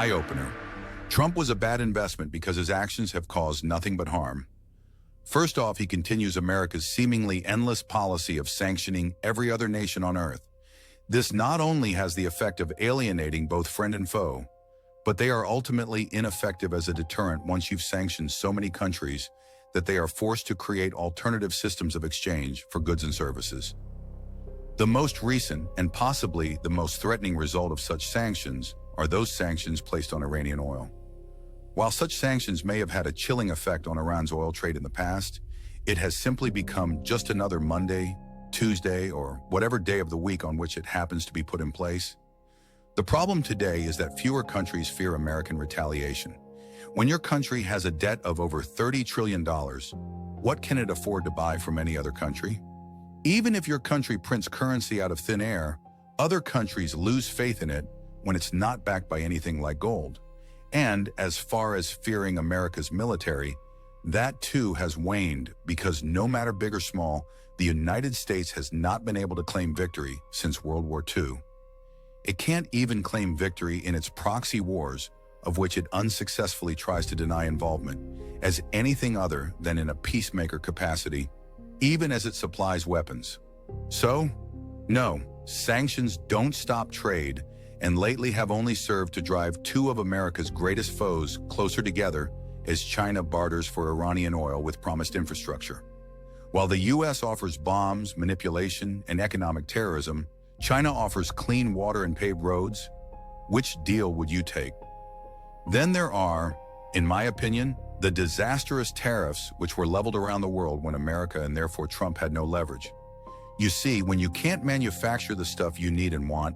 Eye-opener. Trump was a bad investment because his actions have caused nothing but harm. First off, he continues America's seemingly endless policy of sanctioning every other nation on earth. This not only has the effect of alienating both friend and foe, but they are ultimately ineffective as a deterrent once you've sanctioned so many countries that they are forced to create alternative systems of exchange for goods and services. The most recent and possibly the most threatening result of such sanctions are those sanctions placed on Iranian oil. While such sanctions may have had a chilling effect on Iran's oil trade in the past, it has simply become just another Monday, Tuesday, or whatever day of the week on which it happens to be put in place. The problem today is that fewer countries fear American retaliation. When your country has a debt of over $30 trillion, what can it afford to buy from any other country? Even if your country prints currency out of thin air, other countries lose faith in it when it's not backed by anything like gold. And as far as fearing America's military, that too has waned because no matter big or small, the United States has not been able to claim victory since World War II. It can't even claim victory in its proxy wars, of which it unsuccessfully tries to deny involvement, as anything other than in a peacemaker capacity, even as it supplies weapons. So, no, sanctions don't stop trade, and lately have only served to drive two of America's greatest foes closer together as China barters for Iranian oil with promised infrastructure. While the U.S. offers bombs, manipulation, and economic terrorism, China offers clean water and paved roads. Which deal would you take? Then there are, in my opinion, the disastrous tariffs which were leveled around the world when America and therefore Trump had no leverage. You see, when you can't manufacture the stuff you need and want,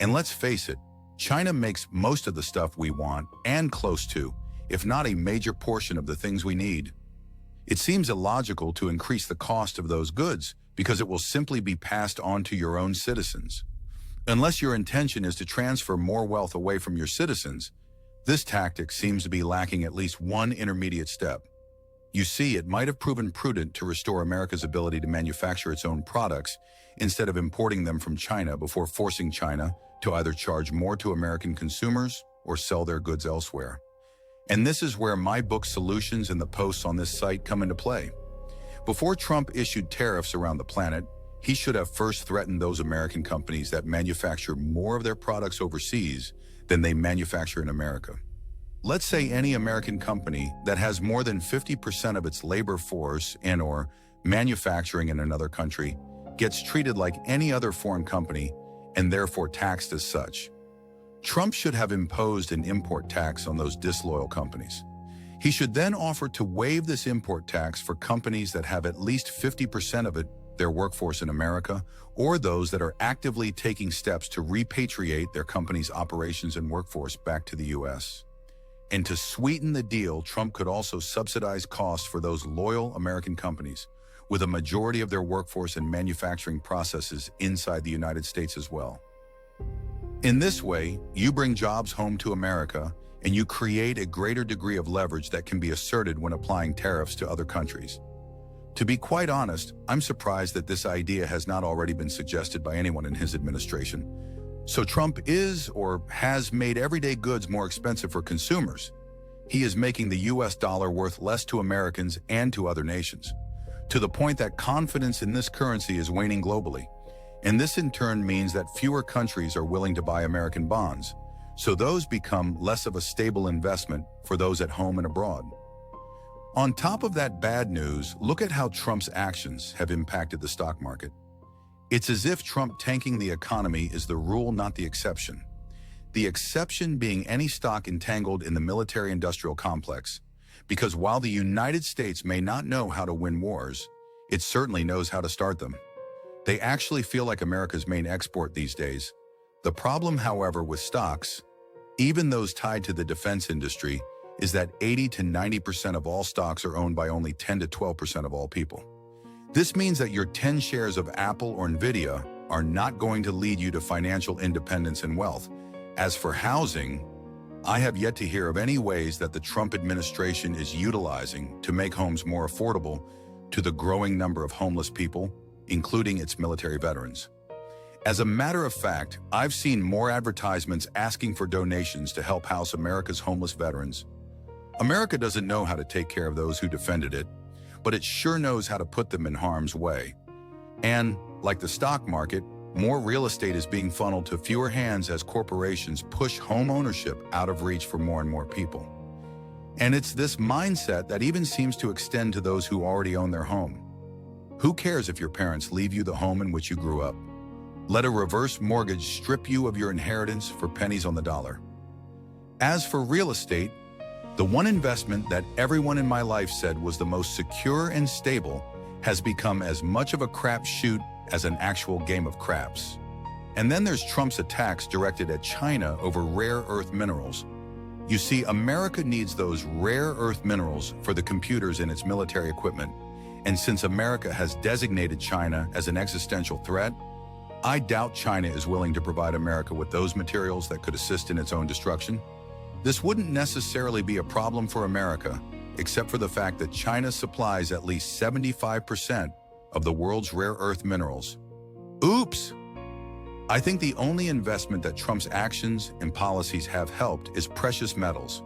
and let's face it, China makes most of the stuff we want and close to, if not a major portion of the things we need. It seems illogical to increase the cost of those goods because it will simply be passed on to your own citizens. Unless your intention is to transfer more wealth away from your citizens, this tactic seems to be lacking at least one intermediate step. You see, it might have proven prudent to restore America's ability to manufacture its own products instead of importing them from China before forcing China to either charge more to American consumers or sell their goods elsewhere. And this is where my book solutions and the posts on this site come into play. Before Trump issued tariffs around the planet, he should have first threatened those American companies that manufacture more of their products overseas than they manufacture in America. Let's say any American company that has more than 50% of its labor force and/or manufacturing in another country gets treated like any other foreign company and therefore taxed as such. Trump should have imposed an import tax on those disloyal companies. He should then offer to waive this import tax for companies that have at least 50% of their workforce in America, or those that are actively taking steps to repatriate their company's operations and workforce back to the U.S. And to sweeten the deal, Trump could also subsidize costs for those loyal American companies, with a majority of their workforce and manufacturing processes inside the United States as well. In this way, you bring jobs home to America, and you create a greater degree of leverage that can be asserted when applying tariffs to other countries. To be quite honest, I'm surprised that this idea has not already been suggested by anyone in his administration. So Trump is or has made everyday goods more expensive for consumers. He is making the US dollar worth less to Americans and to other nations, to the point that confidence in this currency is waning globally. And this in turn means that fewer countries are willing to buy American bonds, so those become less of a stable investment for those at home and abroad. On top of that bad news, look at how Trump's actions have impacted the stock market. It's as if Trump tanking the economy is the rule, not the exception. The exception being any stock entangled in the military-industrial complex, because while the United States may not know how to win wars, it certainly knows how to start them. They actually feel like America's main export these days. The problem, however, with stocks, even those tied to the defense industry, is that 80 to 90% of all stocks are owned by only 10 to 12% of all people. This means that your 10 shares of Apple or Nvidia are not going to lead you to financial independence and wealth. As for housing, I have yet to hear of any ways that the Trump administration is utilizing to make homes more affordable to the growing number of homeless people, including its military veterans. As a matter of fact, I've seen more advertisements asking for donations to help house America's homeless veterans. America doesn't know how to take care of those who defended it, but it sure knows how to put them in harm's way. And, like the stock market, more real estate is being funneled to fewer hands as corporations push home ownership out of reach for more and more people. And it's this mindset that even seems to extend to those who already own their home. Who cares if your parents leave you the home in which you grew up? Let a reverse mortgage strip you of your inheritance for pennies on the dollar. As for real estate, the one investment that everyone in my life said was the most secure and stable has become as much of a crapshoot as an actual game of craps. And then there's Trump's attacks directed at China over rare earth minerals. You see, America needs those rare earth minerals for the computers in its military equipment. And since America has designated China as an existential threat, I doubt China is willing to provide America with those materials that could assist in its own destruction. This wouldn't necessarily be a problem for America, except for the fact that China supplies at least 75% of the world's rare earth minerals. Oops! I think the only investment that Trump's actions and policies have helped is precious metals.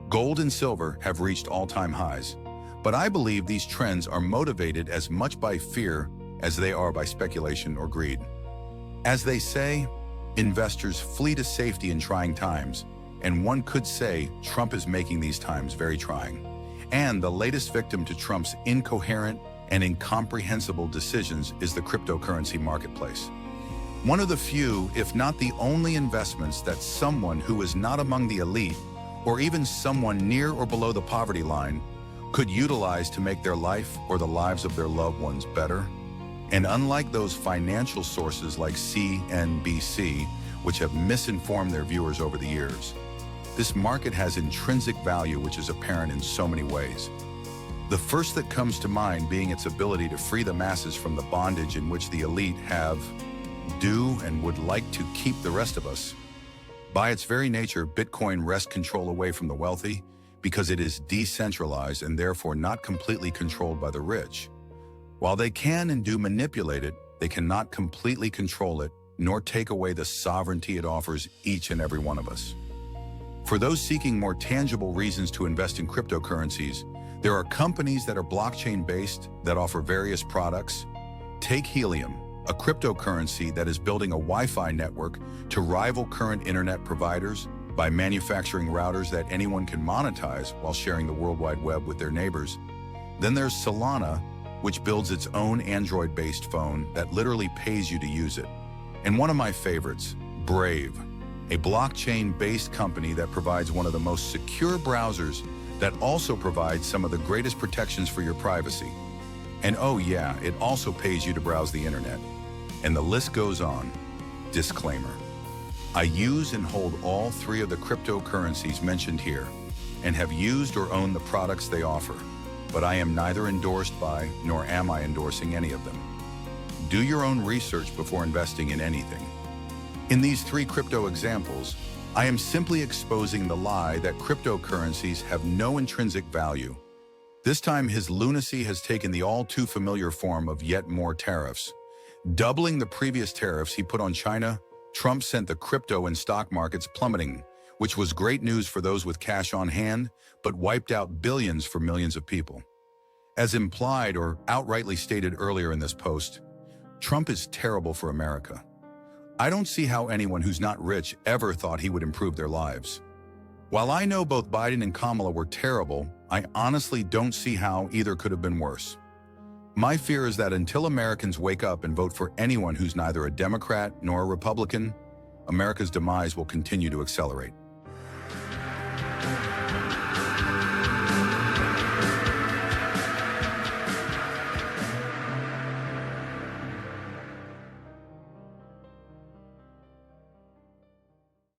Gold and silver have reached all-time highs, but I believe these trends are motivated as much by fear as they are by speculation or greed. As they say, investors flee to safety in trying times, and one could say Trump is making these times very trying. And the latest victim to Trump's incoherent and incomprehensible decisions is the cryptocurrency marketplace. One of the few, if not the only investments that someone who is not among the elite, or even someone near or below the poverty line, could utilize to make their life or the lives of their loved ones better. And unlike those financial sources like CNBC, which have misinformed their viewers over the years, this market has intrinsic value which is apparent in so many ways. The first that comes to mind being its ability to free the masses from the bondage in which the elite do and would like to keep the rest of us. By its very nature, Bitcoin wrests control away from the wealthy because it is decentralized and therefore not completely controlled by the rich. While they can and do manipulate it, they cannot completely control it, nor take away the sovereignty it offers each and every one of us. For those seeking more tangible reasons to invest in cryptocurrencies, there are companies that are blockchain-based that offer various products. Take Helium, a cryptocurrency that is building a Wi-Fi network to rival current internet providers by manufacturing routers that anyone can monetize while sharing the World Wide Web with their neighbors. Then there's Solana, which builds its own Android-based phone that literally pays you to use it. And one of my favorites, Brave, a blockchain-based company that provides one of the most secure browsers that also provides some of the greatest protections for your privacy. And oh yeah, it also pays you to browse the internet. And the list goes on. Disclaimer. I use and hold all three of the cryptocurrencies mentioned here and have used or owned the products they offer, but I am neither endorsed by nor am I endorsing any of them. Do your own research before investing in anything. In these three crypto examples, I am simply exposing the lie that cryptocurrencies have no intrinsic value. This time his lunacy has taken the all too familiar form of yet more tariffs. Doubling the previous tariffs he put on China, Trump sent the crypto and stock markets plummeting, which was great news for those with cash on hand, but wiped out billions for millions of people. As implied or outrightly stated earlier in this post, Trump is terrible for America. I don't see how anyone who's not rich ever thought he would improve their lives. While I know both Biden and Kamala were terrible, I honestly don't see how either could have been worse. My fear is that until Americans wake up and vote for anyone who's neither a Democrat nor a Republican, America's demise will continue to accelerate.